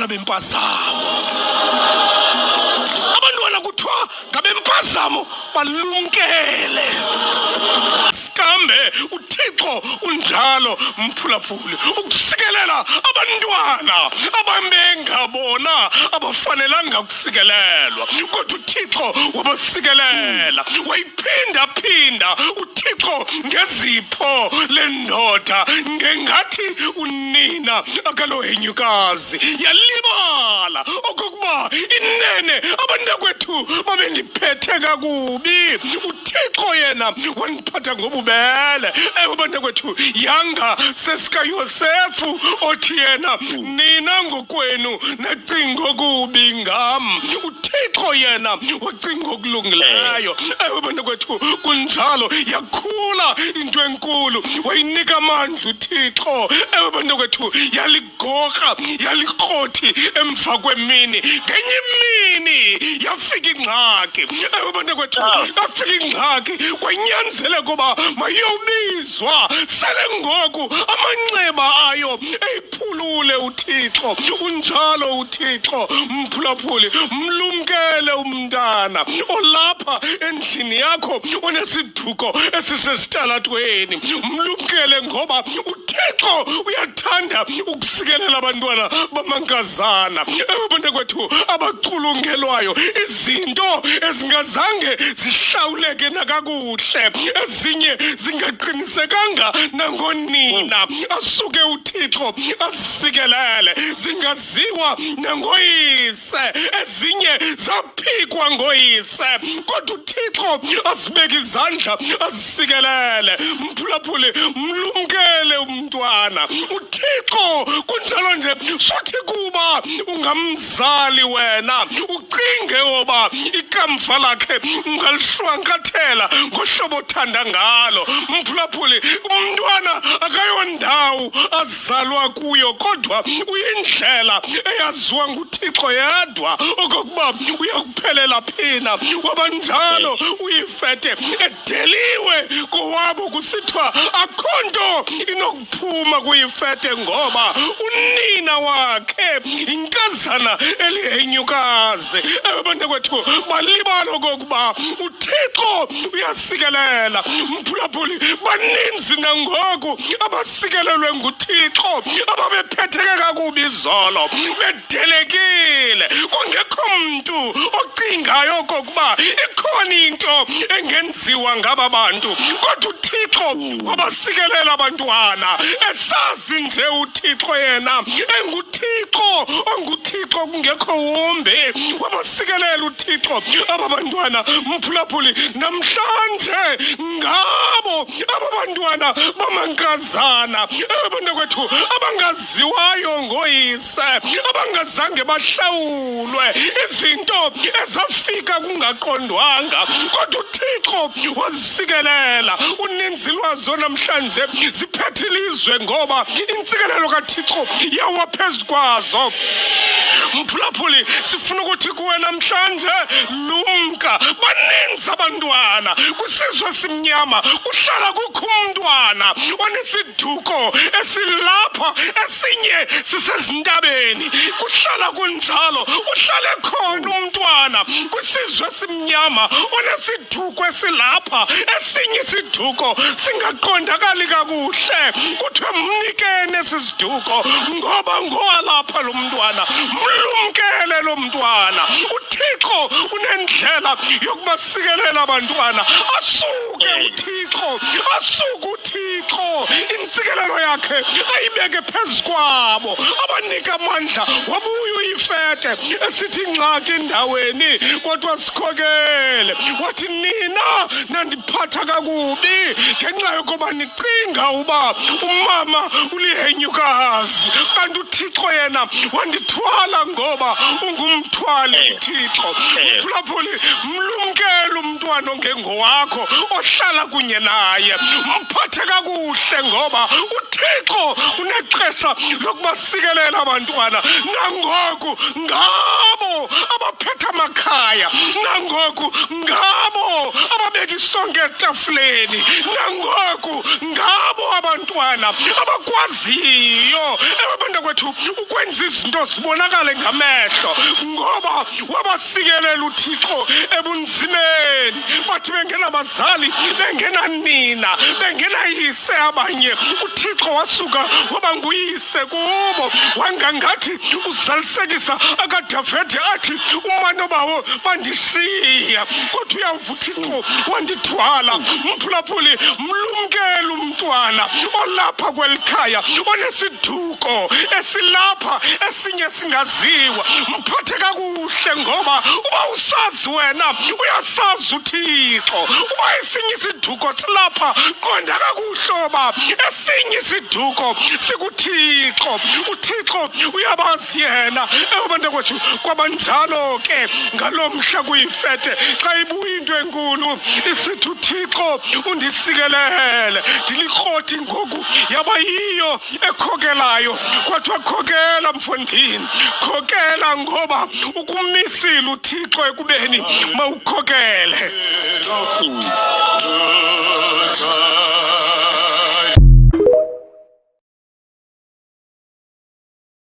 abantwana bempazamo. Abantwana kuthiwa ngabempazamo balumkele. Sikambe uThixo unjalo mphulaphuli ukusikelela abantwana abambengabona abafanelanga ukusikelelwa, kodwa uThixo wabasikelela. Wayiphinda uThixo ngezipho lendoda, ngengathi unina akalohenyukazi yalibala okokuba inene abantakwethu babendiphethe kakubi. uThixo yena waniphatha ngobubele. Abantakwethu yanga sesikaYosefu othi yena nina ngokwenu nacinga okubi ngam, uThixo yena wacinga okulungileyo. Abantakwethu kunjalo yakhula into enkulu, wayinika amandla uThixo. Abantakwethu yaligorha yalikrothi emva kwemini. Ngenye imini yafika ingxaki. Abantakwethu yafika ingxaki, kwanyanzeleka uba mayiyobizwa. Sele ngoku amanxeba ayo eyiphulule uThixo. Unjalo uThixo mphulaphuli, mlumkele umntana olapha endlini yakho onesiduko esisesitalatweni. Mlumkele ngoba uThixo uyathanda ukusikelela abantwana bamankazana. Abantakwethu abaculungelwayo, izinto ezingazange zihlawuleke nakakuhle, ezinye zingaqinisekanga nangonina, asuke uThixo azisikelele. Zingaziwa nangoyise, ezinye zaphikwa ngoyise, kodwa uThixo azibeke izandla azisikelele. Mphulaphuli, mlumkele umntwana. uThixo kunjalo nje sothi kuba ungamzali wena ucinge oba ikamva lakhe ungalishwankathela ngohlobo othanda ngalo. Mphulaphuli, umntwana akayondawo azalwa kuyo, kodwa uyindlela eyaziwa nguThixo yedwa okokuba uyakuphelela phina. Wabanjalo uyifete edeliwe kowabo kusithiwa akho nto inokuphuma kuyifete, ngoba unina wakhe inkazana elihenyukazi. Abantakwethu balibala okokuba uThixo uyasikelela. Mphulaphuli, baninzi nangoku abasikelelwe nguThixo ababephetheke kakubi izolo, bedelekile. Kungekho mntu ocingayo okokuba ikhona into engenziwa ngaba bantu, kodwa uThixo wabasikelela abantwana. Esazi nje uThixo yena enguThixo onguThixo, kungekho wumbi. Wabasikelela uThixo aba bantwana. Mphulaphuli, namhlanje ngabo aba bantwana bamankazana abantakwethu abangaziwayo ngoyise, abangazange bahlawulwe, izinto ezafika kungaqondwanga, kodwa uThixo wazisikelela. Uninzi lwazo namhlanje ziphethe ilizwe ngoba intsikelelo kaThixo yawa phezu kwazo. Mphulaphuli, sifuna ukuthi kuwe namhlanje lumka. Baninzi abantwana kwisizwe simnyama, kuhlala kukho umntwana onesiduko esilapha, esinye sisezintabeni. Kuhlala kunjalo, uhlale khona umntwana kwisizwe simnyama onesiduko esilapha, esinye isiduko singaqondakali kakuhle. Kuthiwe mnikene siziduko ngoba ngowalapha lo mntwana. Mlumkele lo mntwana. uThixo unendlela yokubasikelela abantwana. Asuke uThixo, asuke uThixo, intsikelelo yakhe ayibeke phezu kwabo, abanika amandla. Wabuya uyifete esithi ingxaki endaweni, kodwa sikhokele. Wathi nina nandiphatha kakubi ngenxa yokuba nicinga uba umama ulihenyukazi, kanti uThixo yena wandithwala ngoba ungumthwali uThixo. Mphulaphuli, mlumkele umntwana ongengowakho ohlala kunye naye. Mphathe kakuhle ngoba uThixo unexesha lokubasikelela abantwana. Nangoku ngabo abaphethe amakhaya, nangoku ngabo ababeka isonka etafuleni, nangoku ngabo abantwana abakwaziyo abantu kwethu ukwenza izinto zibonakale ngamehlo ngoba wabasikelela uThixo ebunzimeni bathi bengenabazali bengenanina bengenayise abanye uThixo wasuka waba nguyise kubo wangangathi uzalisekisa akaDavide athi umano bawo bandishiya kodwa uyavuka uThixo wandithwala mphulaphuli mlumkele umntwana olapha kwelikhaya onesiduko esilapha esinye singaziwa mphathe kakuhle ngoba uba usazi wena uyasazi uThixo uba esinye isiduko silapha qonda kakuhle ba esinye isiduko sikuThixo uThixo uyabazi yena abantu kwethu kwabanjalo ke ngalomhla kuyifete xa ibuya into enkulu isithi uThixo undisikelele ndilikroti ngoku yaba yiyo ekhokelayo kodwa khokela mfondini khokela ngoba ukumisile uThixo ekubeni mawukhokele